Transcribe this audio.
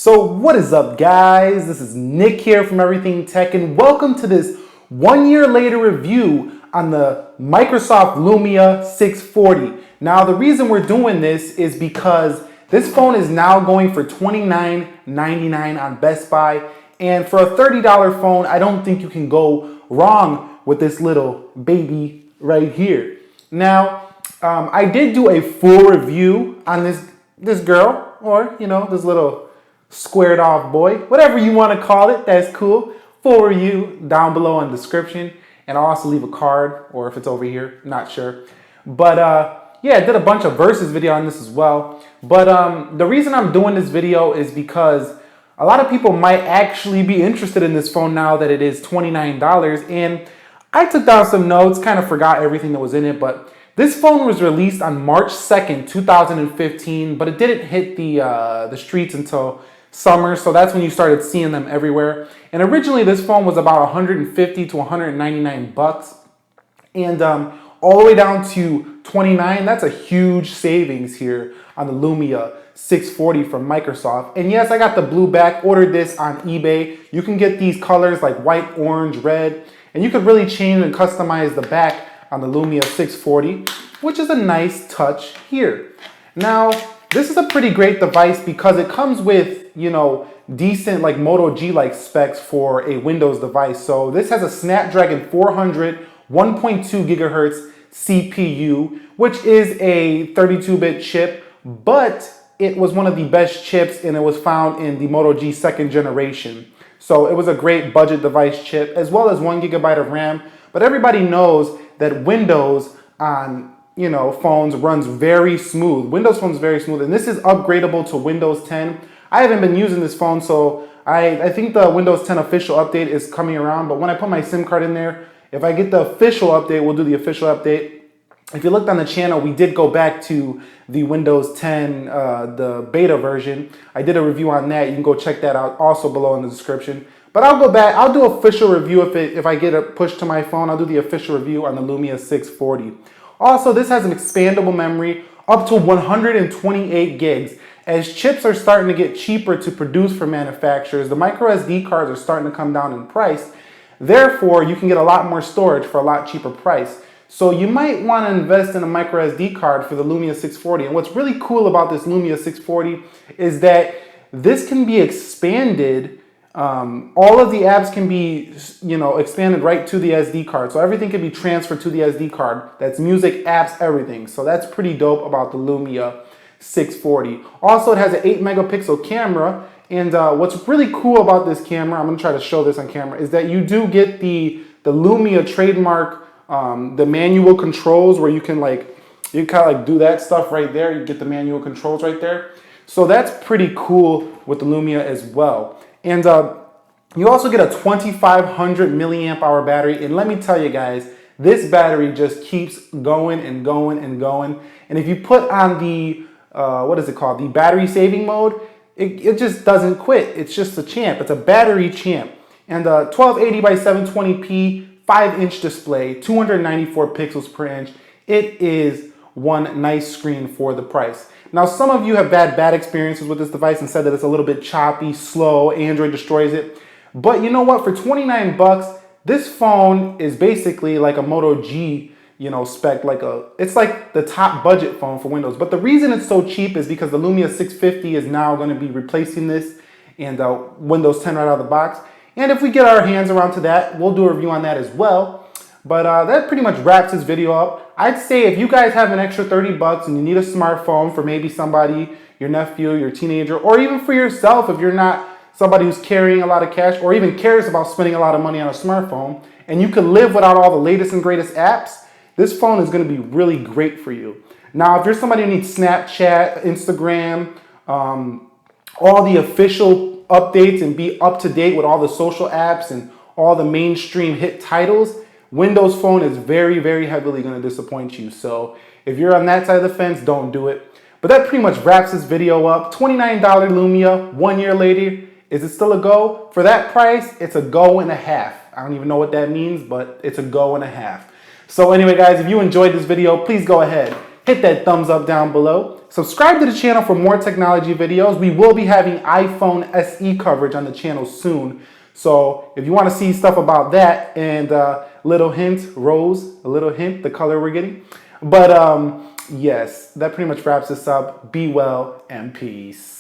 So what is up, guys? This is Nick here from Everything Tech, and welcome to this 1 year later review on the Microsoft Lumia 640. Now, the reason we're doing this is because this phone is now going for $29.99 on Best Buy, and for a $30 phone, I don't think you can go wrong with this little baby right here. Now, I did do a full review on this girl, or this little squared off boy, whatever you want to call it. That's cool. Full review down below in the description, and I'll also leave a card, or if it's over here, not sure. But yeah, I did a bunch of versus video on this as well. But the reason I'm doing this video is because a lot of people might actually be interested in this phone now that it is $29. And I took down some notes, kind of forgot everything that was in it, but this phone was released on March 2nd, 2015, but it didn't hit the streets until summer, so that's when you started seeing them everywhere. And originally this phone was about 150 to 199 bucks, and all the way down to 29. That's a huge savings here on the Lumia 640 from Microsoft. And yes, I got the blue back, ordered this on eBay. You can get these colors like white, orange, red, and you could really change and customize the back on the Lumia 640, which is a nice touch here. Now, this is a pretty great device because it comes with, decent like Moto G-like specs for a Windows device. So this has a Snapdragon 400 1.2 gigahertz CPU, which is a 32-bit chip, but it was one of the best chips, and it was found in the Moto G second generation. So it was a great budget device chip, as well as 1 gigabyte of RAM. But everybody knows that Windows on phones runs very smooth. Windows phones very smooth, and this is upgradable to Windows 10. I haven't been using this phone, so I think the Windows 10 official update is coming around. But when I put my SIM card in there, if I get the official update, we'll do the official update. If you looked on the channel, we did go back to the Windows 10, the beta version. I did a review on that. You can go check that out, also below in the description. But I'll go back. I'll do an official review if I get a push to my phone. I'll do the official review on the Lumia 640. Also, this has an expandable memory up to 128 gigs. As chips are starting to get cheaper to produce for manufacturers, the micro SD cards are starting to come down in price. Therefore, you can get a lot more storage for a lot cheaper price. So you might want to invest in a micro SD card for the Lumia 640. And what's really cool about this Lumia 640 is that this can be expanded. All of the apps can be, expanded right to the SD card. So everything can be transferred to the SD card. That's music, apps, everything. So that's pretty dope about the Lumia 640. Also, it has an 8 megapixel camera. And what's really cool about this camera, I'm going to try to show this on camera, is that you do get the Lumia trademark, the manual controls where you can you kind of do that stuff right there. You get the manual controls right there. So that's pretty cool with the Lumia as well. And you also get a 2500 milliamp hour battery. And let me tell you guys, this battery just keeps going and going and going. And if you put on the, what is it called? The battery saving mode, it just doesn't quit. It's just a champ. It's a battery champ. And 1280 by 720p, 5-inch display, 294 pixels per inch. It is one nice screen for the price. Now, some of you have had bad experiences with this device and said that it's a little bit choppy, slow, Android destroys it. But you know what? For 29 bucks, this phone is basically like a Moto G, spec, it's like the top budget phone for Windows. But the reason it's so cheap is because the Lumia 650 is now going to be replacing this and Windows 10 right out of the box. And if we get our hands around to that, we'll do a review on that as well. But that pretty much wraps this video up. I'd say if you guys have an extra 30 bucks and you need a smartphone for maybe somebody, your nephew, your teenager, or even for yourself if you're not somebody who's carrying a lot of cash or even cares about spending a lot of money on a smartphone, and you can live without all the latest and greatest apps, this phone is going to be really great for you. Now, if you're somebody who needs Snapchat, Instagram, all the official updates and be up to date with all the social apps and all the mainstream hit titles, Windows Phone is very, very heavily going to disappoint you. So if you're on that side of the fence, don't do it. But that pretty much wraps this video up. $29 Lumia, 1 year later. Is it still a go? For that price, it's a go and a half. I don't even know what that means, but it's a go and a half. So anyway, guys, if you enjoyed this video, please go ahead, hit that thumbs up down below. Subscribe to the channel for more technology videos. We will be having iPhone SE coverage on the channel soon. So if you want to see stuff about that and little hint, rose, a little hint, the color we're getting. But yes, that pretty much wraps this up. Be well and peace.